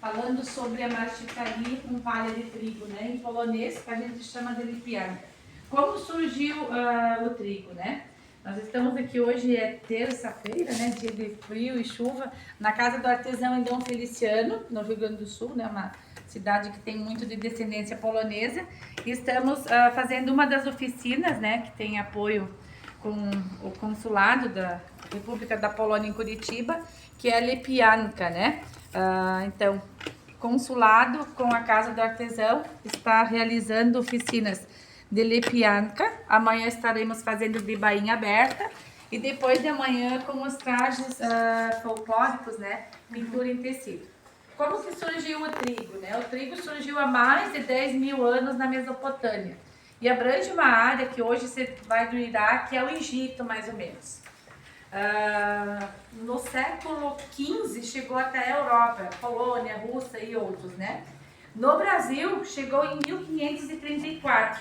falando sobre a marchitaria com palha de trigo, né? Em polonês, que a gente chama de lipianka. Como surgiu o trigo, né? Nós estamos aqui hoje, é terça-feira, né? Dia de frio e chuva, na casa do artesão em Dom Feliciano, no Rio Grande do Sul, né? Uma cidade que tem muito de descendência polonesa. E estamos fazendo uma das oficinas, né? Que tem apoio com o consulado da República da Polônia em Curitiba, que é a Lipianka, né? Então, consulado com a Casa do Artesão está realizando oficinas de Lipianka. Amanhã estaremos fazendo de bainha aberta e depois de amanhã com os trajes folclóricos, né? Pintura em tecido. Como que surgiu o trigo, né? O trigo surgiu há mais de 10 mil anos na Mesopotâmia e abrange uma área que hoje você vai do Iraque ao Egito, mais ou menos. No século XV chegou até a Europa, Polônia, Rússia e outros, né? No Brasil chegou em 1534.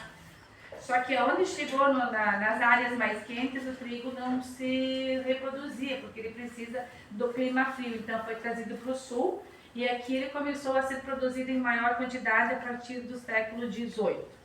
Só que onde chegou nas áreas mais quentes, o trigo não se reproduzia, porque ele precisa do clima frio. Então foi trazido para o sul e aqui ele começou a ser produzido em maior quantidade a partir do século XVIII.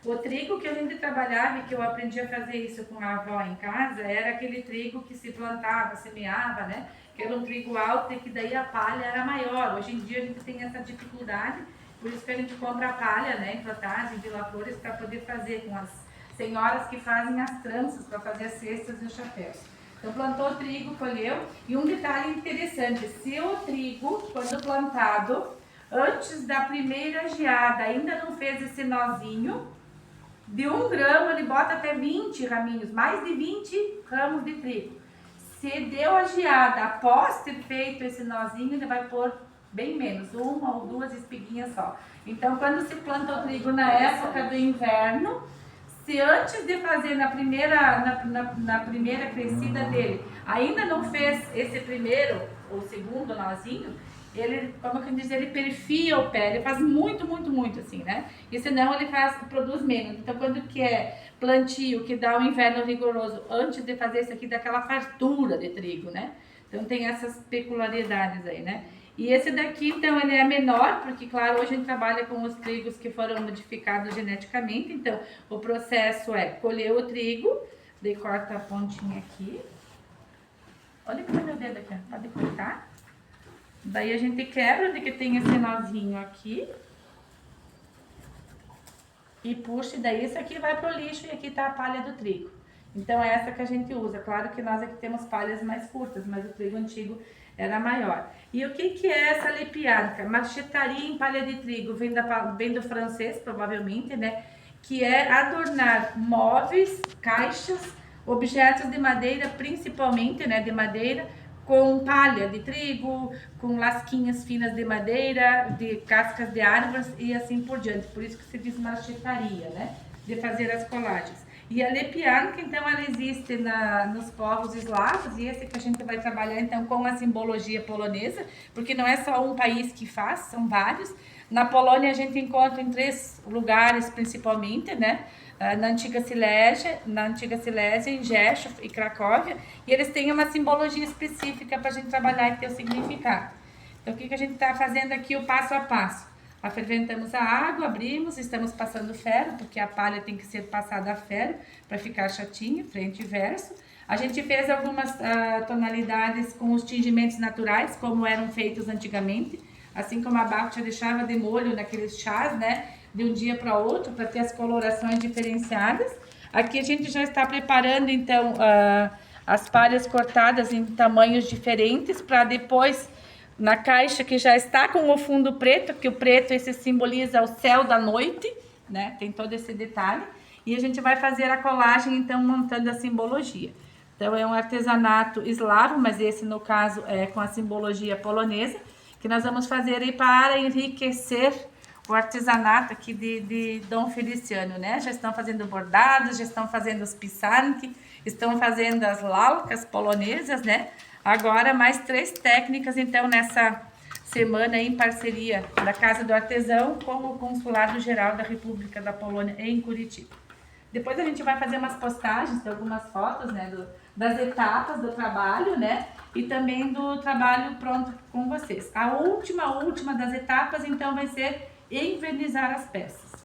O trigo que a gente trabalhava e que eu aprendi a fazer isso com a avó em casa era aquele trigo que se plantava, semeava, né? Que era um trigo alto e que daí a palha era maior. Hoje em dia a gente tem essa dificuldade, por isso que a gente compra a palha, né? Em plantagem, Vila Flores, para poder fazer com as senhoras que fazem as tranças, para fazer as cestas e os chapéus. Então plantou o trigo, colheu. E um detalhe interessante, se o trigo, quando plantado, antes da primeira geada, ainda não fez esse nozinho, de 1 grama ele bota até 20 raminhos, mais de 20 ramos de trigo. Se deu a geada após ter feito esse nozinho, ele vai pôr bem menos, 1 ou 2 espiguinhas só. Então, quando se planta o trigo na época do inverno, se antes de fazer na primeira crescida dele, ainda não fez esse primeiro ou segundo nozinho, ele, como eu dizer, ele perfia o pé, ele faz muito assim, né? E senão ele produz menos. Então, quando que é plantio, que dá o inverno rigoroso, antes de fazer isso aqui, dá aquela fartura de trigo, né? Então, tem essas peculiaridades aí, né? E esse daqui, então, ele é menor, porque, claro, hoje a gente trabalha com os trigos que foram modificados geneticamente. Então, o processo é colher o trigo, daí corta a pontinha aqui. Olha que meu dedo aqui, ó. Pode cortar. Daí a gente quebra de que tem esse nozinho aqui. E puxa, e daí esse aqui vai pro lixo e aqui tá a palha do trigo. Então é essa que a gente usa. Claro que nós aqui temos palhas mais curtas, mas o trigo antigo era maior. E o que é essa lipianka? Marchetaria em palha de trigo, vem do francês, provavelmente, né? Que é adornar móveis, caixas, objetos de madeira, principalmente, né? De madeira, com palha de trigo, com lasquinhas finas de madeira, de cascas de árvores e assim por diante. Por isso que se diz marchetaria, né? De fazer as colagens. E a lipianka, então, ela existe nos povos eslavos, e esse que a gente vai trabalhar, então, com a simbologia polonesa, porque não é só um país que faz, são vários. Na Polônia a gente encontra em 3 lugares, principalmente, né? Na antiga Silésia, em Rzeszów e Cracóvia, e eles têm uma simbologia específica para a gente trabalhar e ter o significado. Então, o que a gente está fazendo aqui, o passo a passo? Ferventamos a água, abrimos, estamos passando ferro, porque a palha tem que ser passada a ferro para ficar chatinha, frente e verso. A gente fez algumas tonalidades com os tingimentos naturais, como eram feitos antigamente, assim como a Bárbara deixava de molho naqueles chás, né? De um dia para outro, para ter as colorações diferenciadas. Aqui a gente já está preparando, então, as palhas cortadas em tamanhos diferentes, para depois, na caixa que já está com o fundo preto, que o preto esse simboliza o céu da noite, né? Tem todo esse detalhe. E a gente vai fazer a colagem, então, montando a simbologia. Então, é um artesanato eslavo, mas esse, no caso, é com a simbologia polonesa, que nós vamos fazer aí para enriquecer o artesanato aqui de Dom Feliciano, né? Já estão fazendo bordados, já estão fazendo os pisanki, estão fazendo as lalkas polonesas, né? Agora mais 3 técnicas, então, nessa semana em parceria da Casa do Artesão com o Consulado Geral da República da Polônia em Curitiba. Depois a gente vai fazer umas postagens de algumas fotos, né, das etapas do trabalho, né? E também do trabalho pronto com vocês. A última das etapas, então, vai ser envernizar as peças.